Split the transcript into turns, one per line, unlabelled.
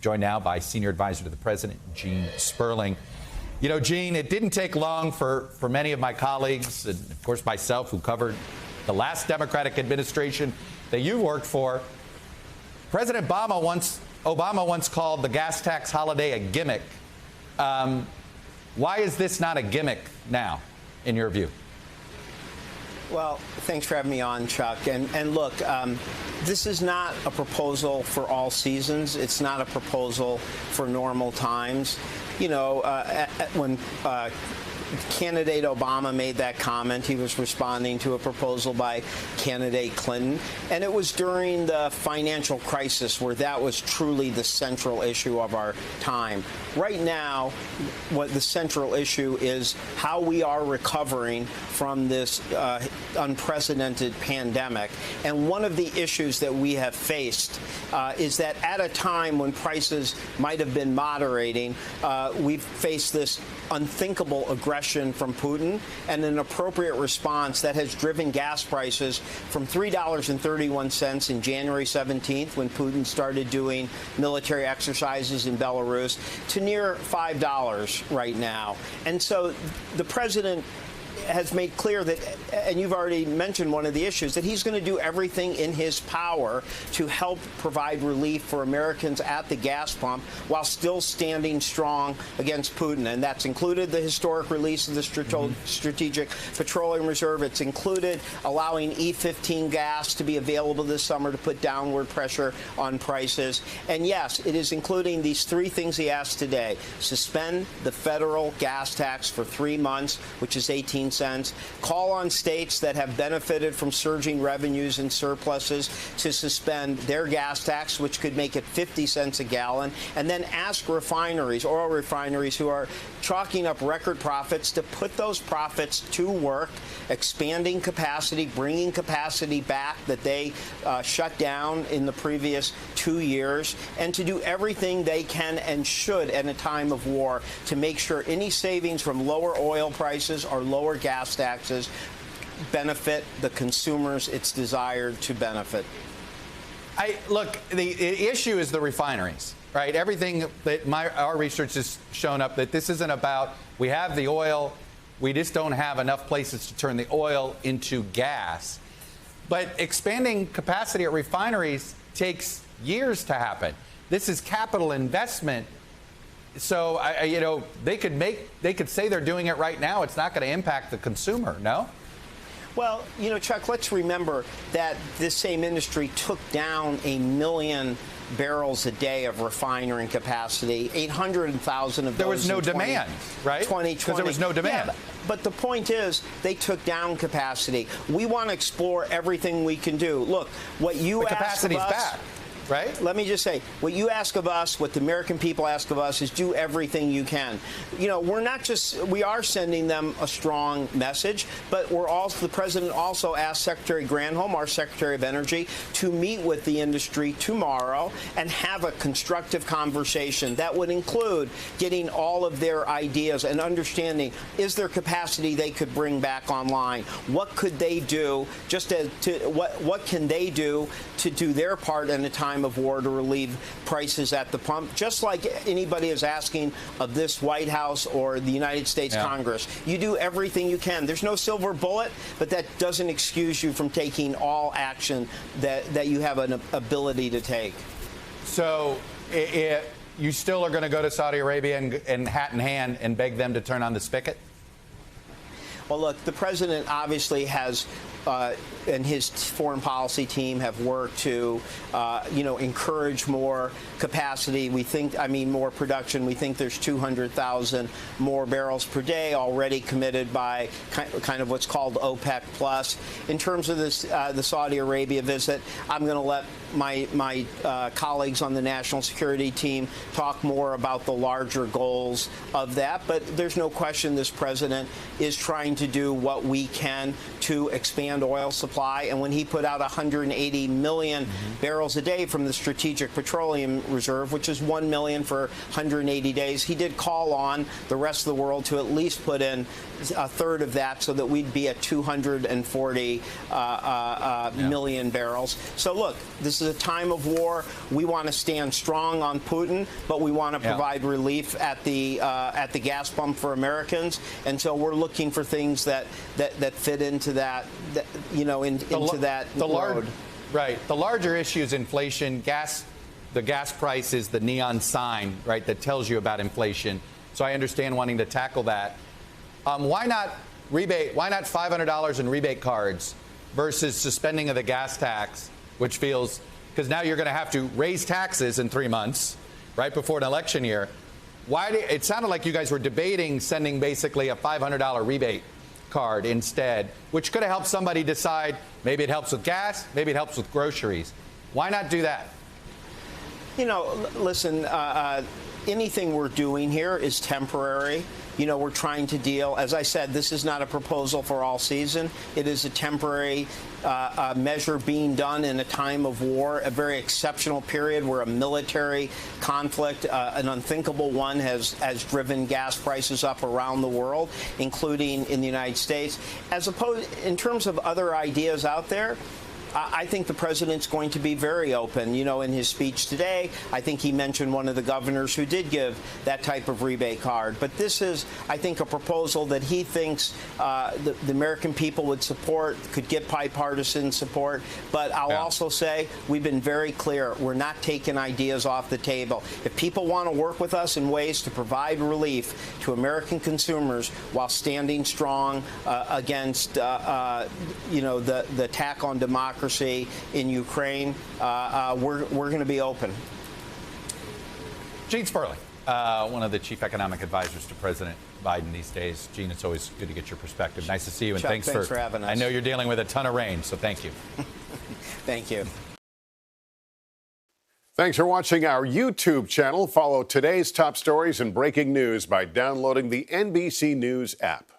Joined now by Senior Advisor to the President, Gene Sperling. You know, Gene, it didn't take long for many of my colleagues, and of course myself, who covered the last Democratic administration that you worked for. President Obama once called the gas tax holiday a gimmick. Why is this not a gimmick now, in your view?
Well, thanks for having me on, Chuck. And look, this is not a proposal for all seasons. It's not a proposal for normal times. You know, when candidate Obama made that comment, he was responding to a proposal by candidate Clinton. And it was during the financial crisis where that was truly the central issue of our time. Right now, what the central issue is how we are recovering from this unprecedented pandemic. And one of the issues that we have faced is that at a time when prices might have been moderating, we've faced this unthinkable aggression from Putin and an appropriate response that has driven gas prices from $3.31 in January 17th, when Putin started doing military exercises in Belarus, to near $5 right now. And so the president has made clear that, and you've already mentioned one of the issues, that he's going to do everything in his power to help provide relief for Americans at the gas pump while still standing strong against Putin. And that's included the historic release of the Strategic Petroleum Reserve. It's included allowing E15 gas to be available this summer to put downward pressure on prices. And yes, it is including these three things he asked today: suspend the federal gas tax for 3 months, which is 18 cents. Call on states that have benefited from surging revenues and surpluses to suspend their gas tax, which could make it 50 cents a gallon. And then ask refineries, oil refineries, who are chalking up record profits, to put those profits to work, expanding capacity, bringing capacity back that they shut down in the previous 2 years, and to do everything they can and should at a time of war to make sure any savings from lower oil prices or lower gas taxes benefit the consumers it's desired to benefit.
Look, the issue is the refineries, right? Everything that our research has shown up that this isn't about, we have the oil, we just don't have enough places to turn the oil into gas. But expanding capacity at refineries takes years to happen. This is capital investment. So, you know, they could say they're doing it right now. It's not going to impact the consumer, no?
Well, you know, Chuck, let's remember that this same industry took down 1 million barrels a day of refinery capacity, 800,000 of those.
There was no demand, right?
2020.
Because there was no demand.
Yeah, but the point is, they took down capacity. We want to explore everything we can do. Look, what you asked of us,
capacity's back. Right?
Let me just say, what you ask of us, what the American people ask of us, is do everything you can. You know, we are sending them a strong message, but the president also asked Secretary Granholm, our Secretary of Energy, to meet with the industry tomorrow and have a constructive conversation that would include getting all of their ideas and understanding, is there capacity they could bring back online? What could they do, what can they do to do their part in a time of war to relieve prices at the pump, just like anybody is asking of this White House or the United States Congress. You do everything you can. There's no silver bullet, but that doesn't excuse you from taking all action that you have an ability to take.
So you still are going to go to Saudi Arabia and hat in hand and beg them to turn on the spigot?
Well, look, the president obviously has and his foreign policy team have worked to, encourage more capacity. We think, more production. We think there's 200,000 more barrels per day already committed by kind of what's called OPEC plus. In terms of this, the Saudi Arabia visit, I'm going to let my colleagues on the national security team talk more about the larger goals of that. But there's no question this president is trying to do what we can to expand oil supply. And when he put out 180 million barrels a day from the Strategic Petroleum Reserve, which is 1 million for 180 days, he did call on the rest of the world to at least put in a third of that so that we'd be at 240 million barrels. So look, this This is a time of war. We want to stand strong on Putin, but we want to provide relief at the gas pump for Americans. And so we're looking for things that fit into that, into that road.
Right. The larger issue is inflation. The gas price is the neon sign, right, that tells you about inflation. So I understand wanting to tackle that. Why not rebate? Why not $500 in rebate cards versus suspending of the gas tax, which feels, because now you're going to have to raise taxes in 3 months, right before an election year. It sounded like you guys were debating sending basically a $500 rebate card instead, which could have helped somebody decide maybe it helps with gas, maybe it helps with groceries. Why not do that?
Listen, anything we're doing here is temporary. We're trying to deal. As I said, this is not a proposal for all season. It is a temporary measure being done in a time of war, a very exceptional period where a military conflict, an unthinkable one, has driven gas prices up around the world, including in the United States. As opposed, in terms of other ideas out there, I think the president's going to be very open. In his speech today, I think he mentioned one of the governors who did give that type of rebate card. But this is, I think, a proposal that he thinks the American people would support, could get bipartisan support. But I'll also say we've been very clear. We're not taking ideas off the table. If people want to work with us in ways to provide relief to American consumers while standing strong against, the attack on democracy in Ukraine, we're going to be open.
Gene Sperling, one of the chief economic advisors to President Biden these days. Gene, it's always good to get your perspective. Nice to see you, and
Chuck,
thanks
for having us.
I know you're dealing with a ton of rain, so thank you.
Thank you.
Thanks for watching our YouTube channel. Follow today's top stories and breaking news by downloading the NBC News app.